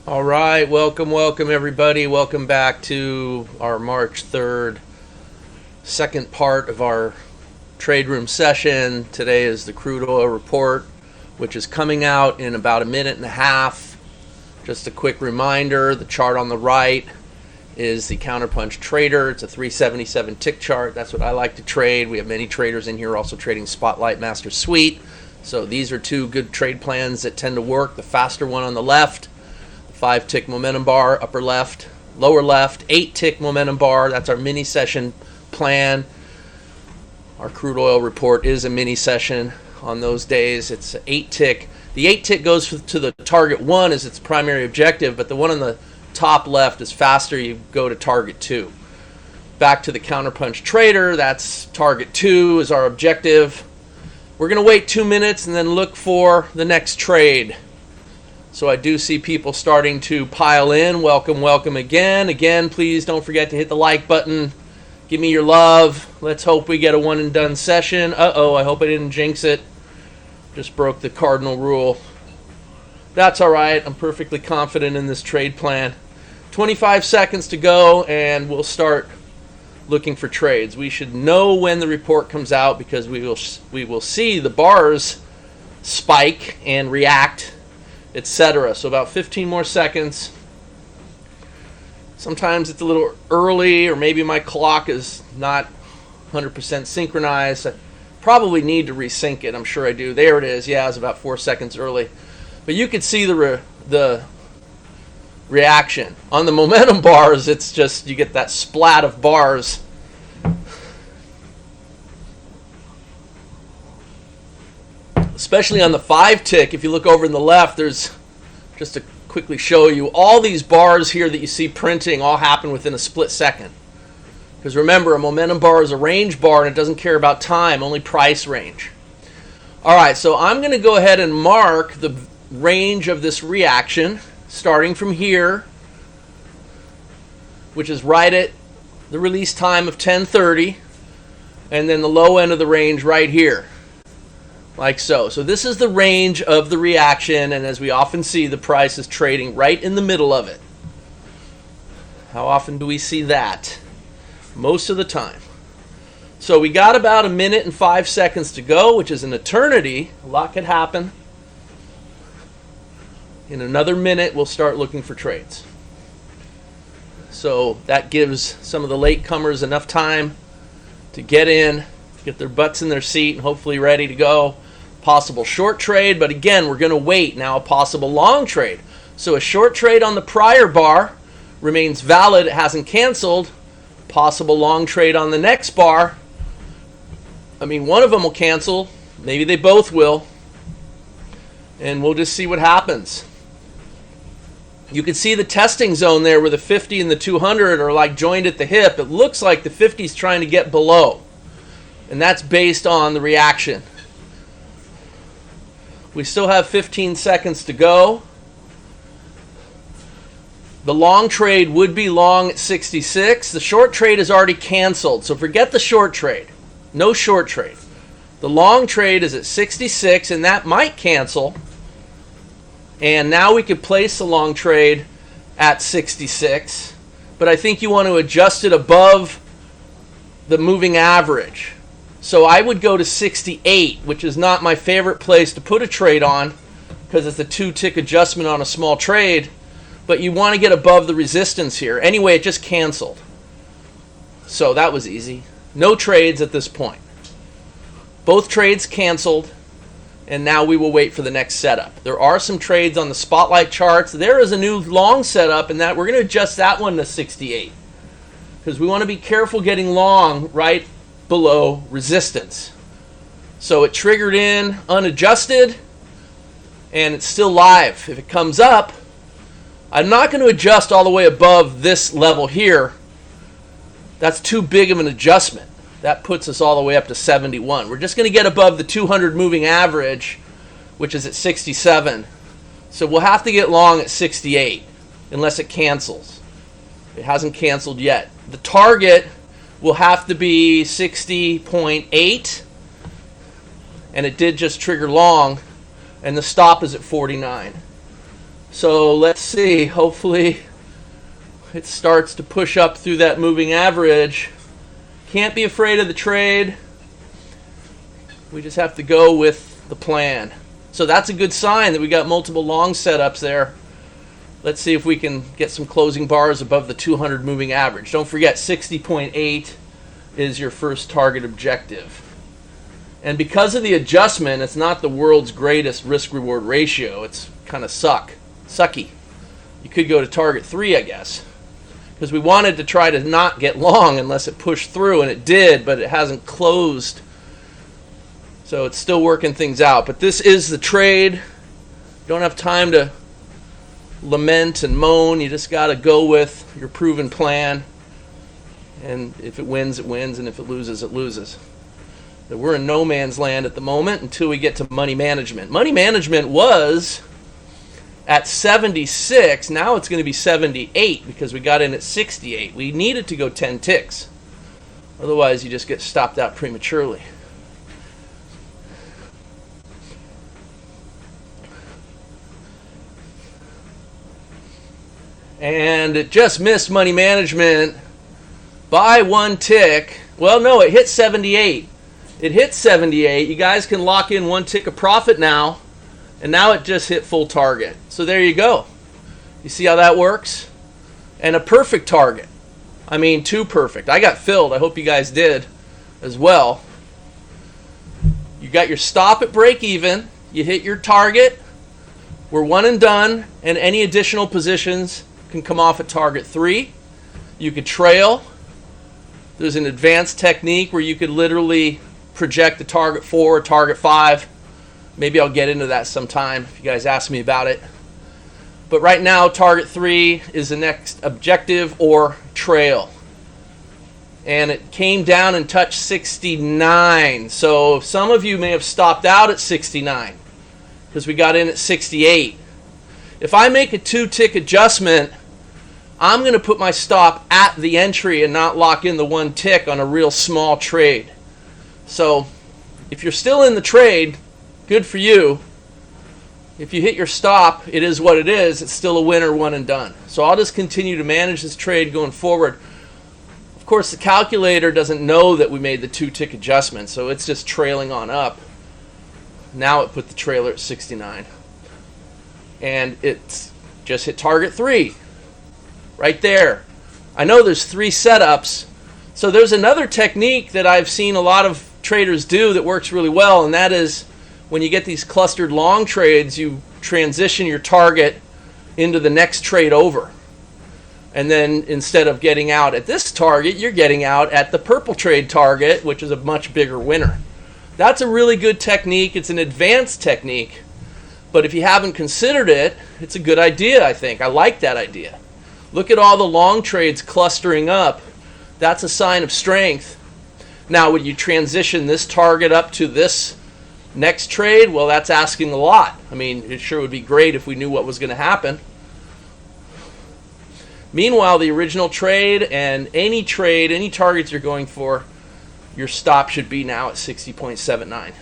All right, welcome everybody. Welcome back to our March 3rd, second part of our trade room session. Today is the Crude Oil Report, which is coming out in about a minute and a half. Just a quick reminder, the chart on the right is the Counterpunch Trader. It's a 377 tick chart. That's what I like to trade. We have many traders in here also trading Spotlight Master Suite. So these are two good trade plans that tend to work. The faster one on the left, 5-tick momentum bar, upper left, lower left, 8-tick momentum bar. That's our mini session plan. Our crude oil report is a mini session on those days. It's 8-tick. The 8-tick goes to the target 1 as its primary objective, but the one on the top left is faster. You go to target 2. Back to the Counterpunch Trader. That's target 2 is our objective. We're going to wait 2 minutes and then look for the next trade. So I do see people starting to pile in. Welcome again. Again, please don't forget to hit the like button. Give me your love. Let's hope we get a one and done session. Uh-oh, I hope I didn't jinx it. Just broke the cardinal rule. That's all right. I'm perfectly confident in this trade plan. 25 seconds to go and we'll start looking for trades. We should know when the report comes out because we will see the bars spike and react, etc. So about 15 more seconds. Sometimes it's a little early, or maybe my clock is not 100% synchronized. I probably need to resync it. I'm sure I do. There it is. Yeah, it's about 4 seconds early. But you could see the reaction. On the momentum bars, it's just you get that splat of bars. Especially on the 5-tick, if you look over in the left, there's, just to quickly show you, all these bars here that you see printing all happen within a split second. Because remember, a momentum bar is a range bar and it doesn't care about time, only price range. Alright, so I'm going to go ahead and mark the range of this reaction, starting from here, which is right at the release time of 10:30, and then the low end of the range right here, like so. So this is the range of the reaction, and as we often see, the price is trading right in the middle of it. How often do we see that? Most of the time. So we got about a minute and 5 seconds to go, which is an eternity. A lot could happen. In another minute, we'll start looking for trades. So that gives some of the latecomers enough time to get in, get their butts in their seat, and hopefully ready to go. Possible short trade, but again, we're going to wait. Now a possible long trade. So a short trade on the prior bar remains valid. It hasn't canceled. Possible long trade on the next bar. I mean, one of them will cancel. Maybe they both will. And we'll just see what happens. You can see the testing zone there where the 50 and the 200 are like joined at the hip. It looks like the 50 is trying to get below. And that's based on the reaction. We still have 15 seconds to go. The long trade would be long at 66. The short trade is already canceled. So forget the short trade. No short trade. The long trade is at 66 and that might cancel. And now we could place a long trade at 66. But I think you want to adjust it above the moving average. So I would go to 68, which is not my favorite place to put a trade on because it's a 2-tick adjustment on a small trade. But you want to get above the resistance here. Anyway, it just canceled. So that was easy. No trades at this point. Both trades canceled. And now we will wait for the next setup. There are some trades on the spotlight charts. There is a new long setup, and that we're going to adjust that one to 68 because we want to be careful getting long right below resistance. So it triggered in unadjusted, and it's still live. If it comes up, I'm not going to adjust all the way above this level here. That's too big of an adjustment. That puts us all the way up to 71. We're just going to get above the 200 moving average, which is at 67. So we'll have to get long at 68 unless it cancels. It hasn't canceled yet. The target will have to be 60.8, and it did just trigger long, and the stop is at 49. So let's see, hopefully it starts to push up through that moving average. Can't be afraid of the trade. We just have to go with the plan. So that's a good sign that we got multiple long setups there. Let's see if we can get some closing bars above the 200 moving average. Don't forget, 60.8 is your first target objective. And because of the adjustment, it's not the world's greatest risk-reward ratio. It's kind of sucky. You could go to target 3, I guess, because we wanted to try to not get long unless it pushed through, and it did, but it hasn't closed. So it's still working things out. But this is the trade. You don't have time to lament and moan. You just got to go with your proven plan. And if it wins, it wins. And if it loses, it loses. But we're in no man's land at the moment until we get to money management. Money management was at 76. Now it's going to be 78 because we got in at 68. We needed to go 10 ticks. Otherwise, you just get stopped out prematurely. And it just missed money management by 1 tick. Well, no, it hit 78. It hit 78. You guys can lock in 1 tick of profit now. And now it just hit full target. So there you go. You see how that works? And a perfect target. I mean, too perfect. I got filled. I hope you guys did as well. You got your stop at break even. You hit your target. We're one and done. And any additional positions can come off at target 3. You could trail. There's an advanced technique where you could literally project the target 4 or target 5. Maybe I'll get into that sometime if you guys ask me about it. But right now, target 3 is the next objective or trail. And it came down and touched 69. So some of you may have stopped out at 69 because we got in at 68. If I make a 2-tick adjustment, I'm going to put my stop at the entry and not lock in the 1 tick on a real small trade. So if you're still in the trade, good for you. If you hit your stop, it is what it is. It's still a winner, one and done. So I'll just continue to manage this trade going forward. Of course, the calculator doesn't know that we made the 2-tick adjustment, so it's just trailing on up. Now it put the trailer at 69. And it's just hit target 3 right there. I know there's 3 setups. So there's another technique that I've seen a lot of traders do that works really well, and that is when you get these clustered long trades, you transition your target into the next trade over. And then instead of getting out at this target, you're getting out at the purple trade target, which is a much bigger winner. That's a really good technique. It's an advanced technique. But if you haven't considered it, it's a good idea, I think. I like that idea. Look at all the long trades clustering up. That's a sign of strength. Now, would you transition this target up to this next trade? Well, that's asking a lot. I mean, it sure would be great if we knew what was going to happen. Meanwhile, the original trade and any trade, any targets you're going for, your stop should be now at 60.79.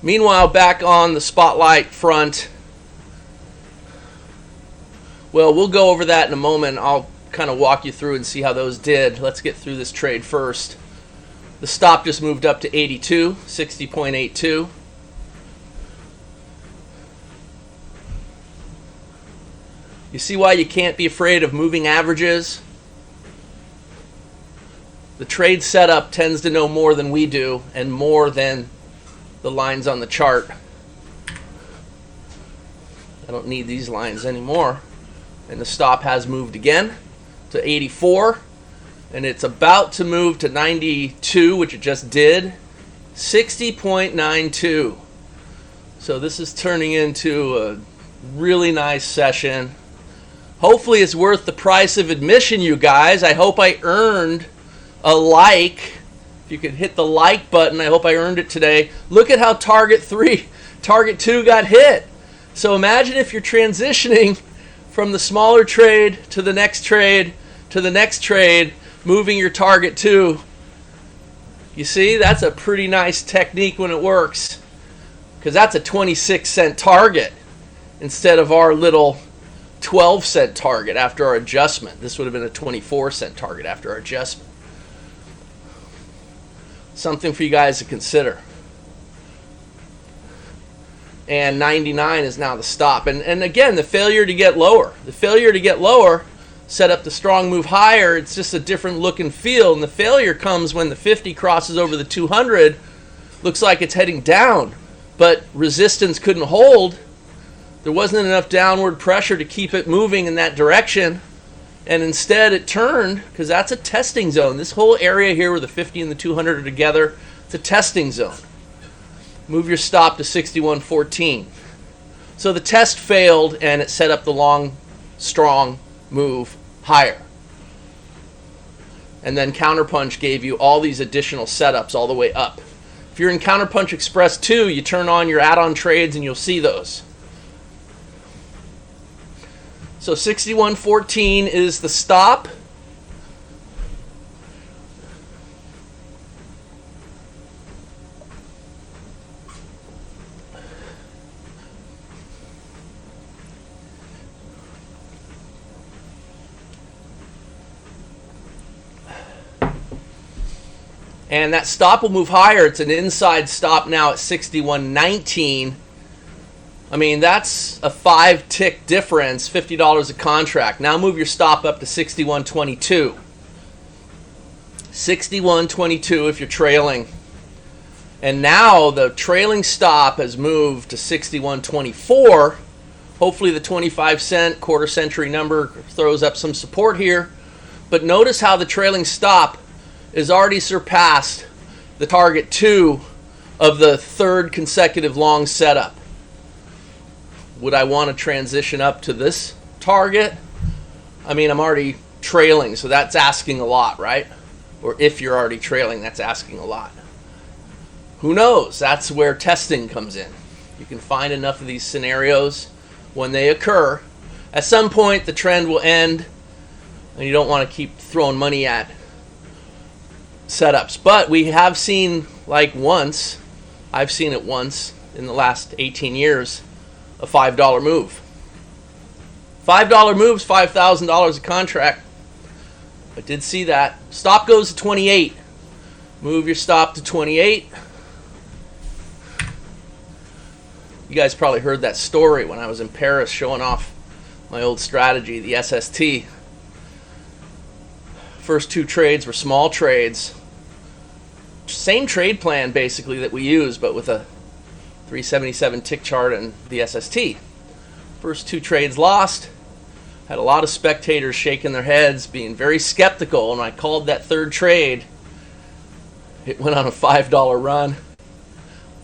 Meanwhile, back on the spotlight front, well, we'll go over that in a moment. I'll kind of walk you through and see how those did. Let's get through this trade first. The stop just moved up to 82, 60.82. You see why you can't be afraid of moving averages? The trade setup tends to know more than we do and more than the lines on the chart. I don't need these lines anymore. And the stop has moved again to 84. And it's about to move to 92, which it just did. 60.92. So this is turning into a really nice session. Hopefully it's worth the price of admission, you guys. I hope I earned a like. If you could hit the like button, I hope I earned it today. Look at how target 2 got hit. So imagine if you're transitioning from the smaller trade to the next trade, to the next trade, moving your target too. You see, that's a pretty nice technique when it works, because that's a 26-cent target instead of our little 12-cent target after our adjustment. This would have been a 24-cent target after our adjustment. Something for you guys to consider. And 99 is now the stop. And again, the failure to get lower. The failure to get lower set up the strong move higher. It's just a different look and feel. And the failure comes when the 50 crosses over the 200. Looks like it's heading down, but resistance couldn't hold. There wasn't enough downward pressure to keep it moving in that direction. And instead it turned, because that's a testing zone. This whole area here where the 50 and the 200 are together, it's a testing zone. Move your stop to 61.14. So the test failed and it set up the long, strong move higher. And then Counterpunch gave you all these additional setups all the way up. If you're in Counterpunch Express 2, you turn on your add-on trades and you'll see those. So 61.14 is the stop. And that stop will move higher. It's an inside stop now at 61.19. I mean, that's a 5-tick difference, $50 a contract. Now move your stop up to 61.22. 61.22 if you're trailing. And now the trailing stop has moved to 61.24. Hopefully the 25-cent quarter century number throws up some support here. But notice how the trailing stop is already surpassed the target 2 of the third consecutive long setup. Would I want to transition up to this target? I mean, I'm already trailing, so that's asking a lot, right? Or if you're already trailing, that's asking a lot. Who knows? That's where testing comes in. You can find enough of these scenarios when they occur. At some point, the trend will end, and you don't want to keep throwing money at setups. But we have seen, like once, I've seen it once in the last 18 years, a $5 move. $5 moves, $5,000 a contract. I did see that. Stop goes to 28. Move your stop to 28. You guys probably heard that story when I was in Paris showing off my old strategy, the SST. First 2 trades were small trades. Same trade plan basically that we use, but with a 377 tick chart and the SST. First 2 trades lost. Had a lot of spectators shaking their heads, being very skeptical, and I called that third trade. It went on a $5 run,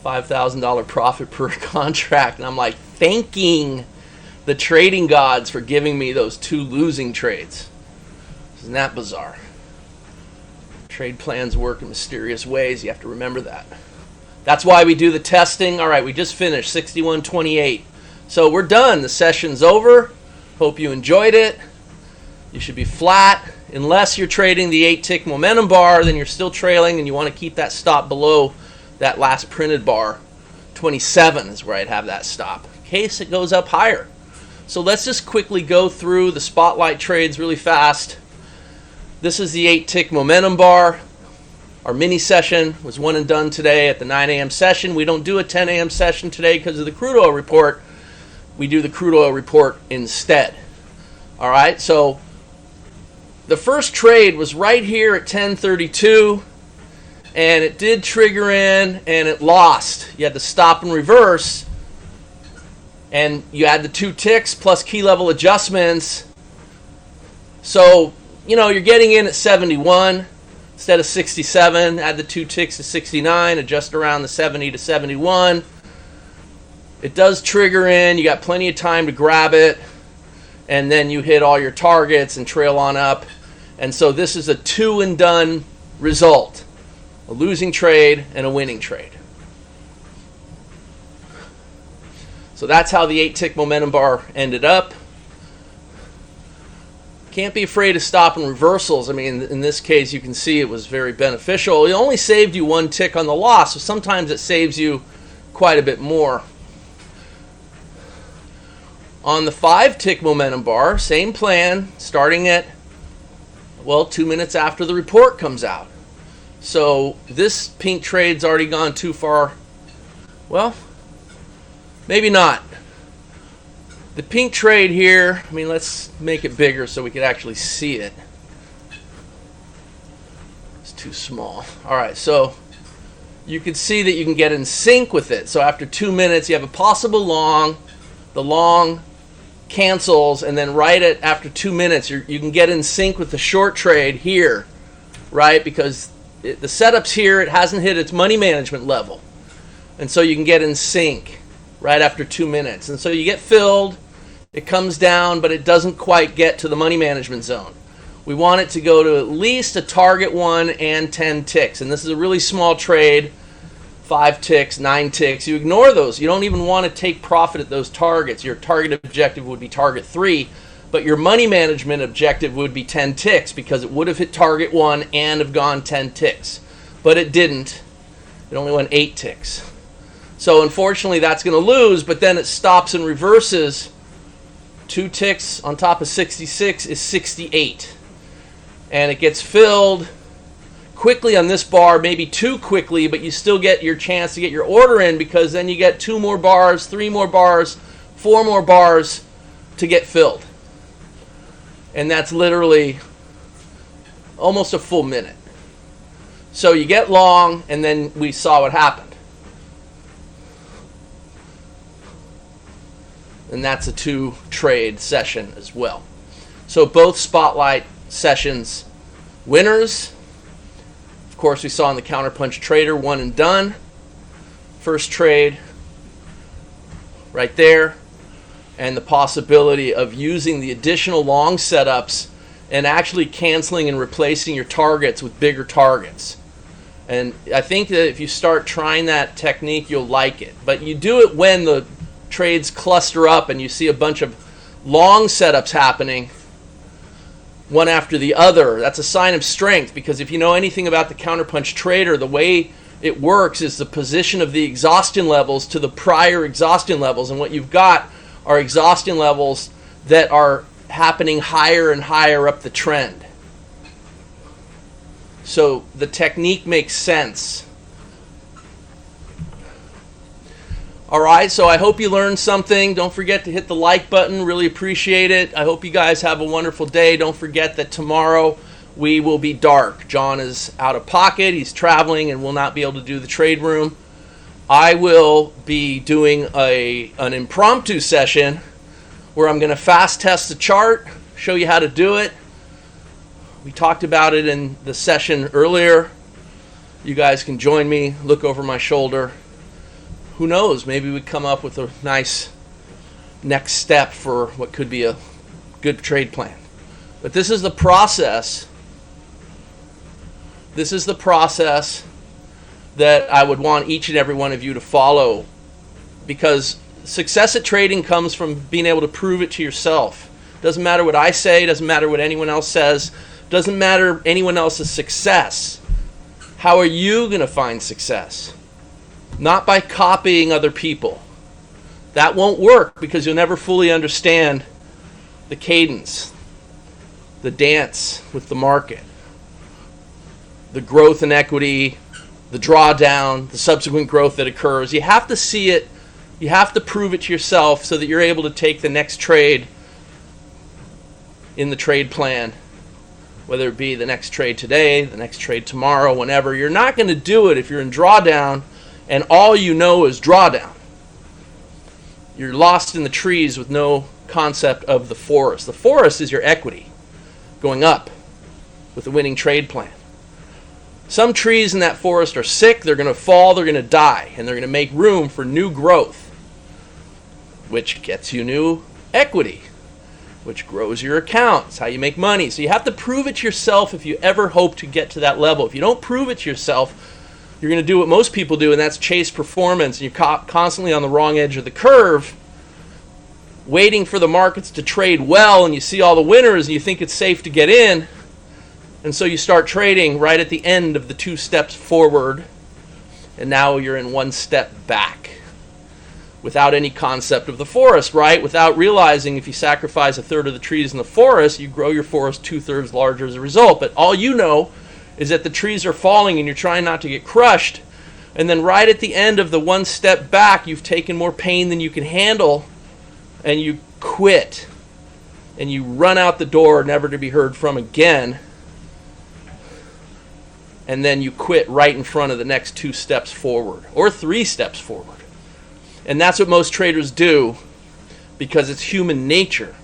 $5,000 profit per contract, and I'm like thanking the trading gods for giving me those 2 losing trades. Isn't that bizarre? Trade plans work in mysterious ways. You have to remember that. That's why we do the testing. All right, we just finished 61.28. So we're done. The session's over. Hope you enjoyed it. You should be flat. Unless you're trading the 8-tick momentum bar, then you're still trailing and you want to keep that stop below that last printed bar. 27 is where I'd have that stop in case it goes up higher. So let's just quickly go through the spotlight trades really fast. This is the 8-tick momentum bar. Our mini session was one and done today at the 9 a.m. session. We don't do a 10 a.m. session today because of the crude oil report. We do the crude oil report instead. All right, so the first trade was right here at 10:32, and it did trigger in, and it lost. You had to stop and reverse, and you had the 2 ticks plus key level adjustments. So, you know, you're getting in at 71. Instead of 67, add the 2 ticks to 69, adjust around the 70 to 71. It does trigger in. You got plenty of time to grab it, and then you hit all your targets and trail on up. And so this is a 2 and done result. A losing trade and a winning trade. So that's how the 8-tick momentum bar ended up. Can't be afraid of stopping reversals. I mean, in this case, you can see it was very beneficial. It only saved you 1 tick on the loss, so sometimes it saves you quite a bit more. On the 5-tick momentum bar, same plan, starting at, well, 2 minutes after the report comes out. So this pink trade's already gone too far. Well, maybe not. The pink trade here, I mean, let's make it bigger so we can actually see it. It's too small. All right, so you can see that you can get in sync with it. So after 2 minutes, you have a possible long. The long cancels, and then after 2 minutes, you can get in sync with the short trade here, right? Because the setup's here, it hasn't hit its money management level. And so you can get in sync right after 2 minutes. And so you get filled. It comes down, but it doesn't quite get to the money management zone. We want it to go to at least a target 1 and 10 ticks. And this is a really small trade, 5 ticks, 9 ticks. You ignore those. You don't even want to take profit at those targets. Your target objective would be target 3, but your money management objective would be 10 ticks because it would have hit target 1 and have gone 10 ticks. But it didn't. It only went 8 ticks. So unfortunately, that's going to lose, but then it stops and reverses. 2 ticks on top of 66 is 68. And it gets filled quickly on this bar, maybe too quickly, but you still get your chance to get your order in because then you get 2 more bars, 3 more bars, 4 more bars to get filled. And that's literally almost a full minute. So you get long, and then we saw what happened. And that's a 2-trade session as well. So both spotlight sessions winners. Of course, we saw in the counterpunch trader, 1 and done. First trade right there. And the possibility of using the additional long setups and actually canceling and replacing your targets with bigger targets. And I think that if you start trying that technique, you'll like it. But you do it when the trades cluster up and you see a bunch of long setups happening one after the other. That's a sign of strength, because if you know anything about the counterpunch trader, the way it works is the position of the exhaustion levels to the prior exhaustion levels, and what you've got are exhaustion levels that are happening higher and higher up the trend. So the technique makes sense. All right, so I hope you learned something. Don't forget to hit the like button. Really appreciate it. I hope you guys have a wonderful day. Don't forget that tomorrow we will be dark. John is out of pocket. He's traveling and will not be able to do the trade room. I will be doing an impromptu session where I'm going to fast test the chart, show you how to do it. We talked about it in the session earlier. You guys can join me, look over my shoulder. Who knows, maybe we come up with a nice next step for what could be a good trade plan. But this is the process. This is the process that I would want each and every one of you to follow, because success at trading comes from being able to prove it to yourself. Doesn't matter what I say, doesn't matter what anyone else says, doesn't matter anyone else's success. How are you going to find success? Not by copying other people. That won't work because you'll never fully understand the cadence, the dance with the market, the growth in equity, the drawdown, the subsequent growth that occurs. You have to see it. You have to prove it to yourself so that you're able to take the next trade in the trade plan, whether it be the next trade today, the next trade tomorrow, whenever. You're not going to do it if you're in drawdown and all you know is drawdown. You're lost in the trees with no concept of the forest. The forest is your equity going up with a winning trade plan. Some trees in that forest are sick, they're going to fall, they're going to die, and they're going to make room for new growth, which gets you new equity, which grows your account. It's how you make money. So you have to prove it yourself if you ever hope to get to that level. If you don't prove it to yourself, you're going to do what most people do, and that's chase performance. And you're constantly on the wrong edge of the curve, waiting for the markets to trade well, and you see all the winners and you think it's safe to get in, and so you start trading right at the end of the 2 steps forward, and now you're in 1 step back without any concept of the forest, right? Without realizing if you sacrifice 1/3 of the trees in the forest, you grow your forest 2/3 larger as a result. But all you know is that the trees are falling and you're trying not to get crushed, and then right at the end of the 1 step back, you've taken more pain than you can handle, and you quit, and you run out the door, never to be heard from again, and then you quit right in front of the next 2 steps forward, or 3 steps forward. And that's what most traders do, because it's human nature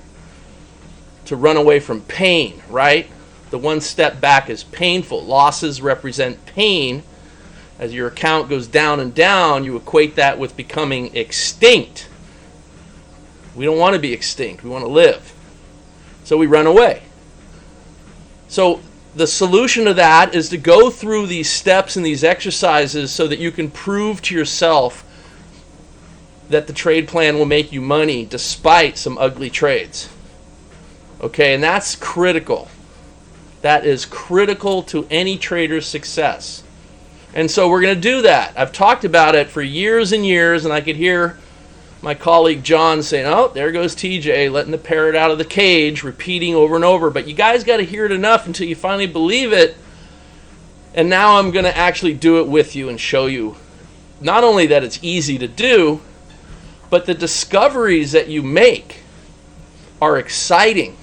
to run away from pain, right? The 1 step back is painful. Losses represent pain. As your account goes down and down, you equate that with becoming extinct. We don't want to be extinct. We want to live. So we run away. So the solution to that is to go through these steps and these exercises so that you can prove to yourself that the trade plan will make you money despite some ugly trades. Okay, and that's critical. That is critical to any trader's success. And so we're going to do that. I've talked about it for years and years, and I could hear my colleague John saying, oh, there goes TJ, letting the parrot out of the cage, repeating over and over. But you guys got to hear it enough until you finally believe it. And now I'm going to actually do it with you and show you not only that it's easy to do, but the discoveries that you make are exciting.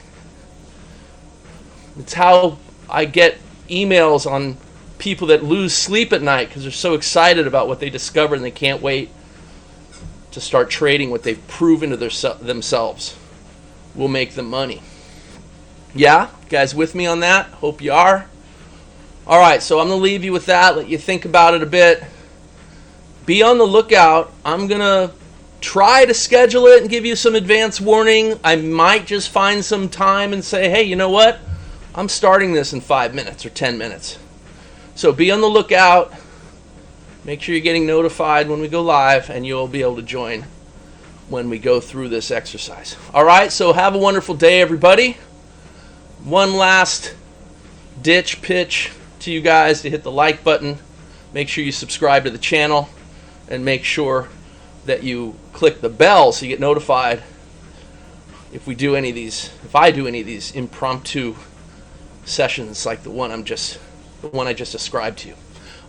It's how I get emails on people that lose sleep at night because they're so excited about what they discover and they can't wait to start trading what they've proven to themselves will make them money. Yeah? You guys with me on that? Hope you are. All right, so I'm going to leave you with that, let you think about it a bit. Be on the lookout. I'm going to try to schedule it and give you some advance warning. I might just find some time and say, hey, you know what? I'm starting this in 5 minutes or 10 minutes. So be on the lookout. Make sure you're getting notified when we go live, and you'll be able to join when we go through this exercise. All right, so have a wonderful day, everybody. One last ditch pitch to you guys to hit the like button. Make sure you subscribe to the channel, and make sure that you click the bell so you get notified if we do any of these, if I do any of these impromptu sessions like the one I just described to you.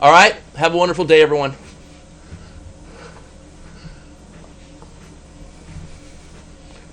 All right, have a wonderful day, everyone.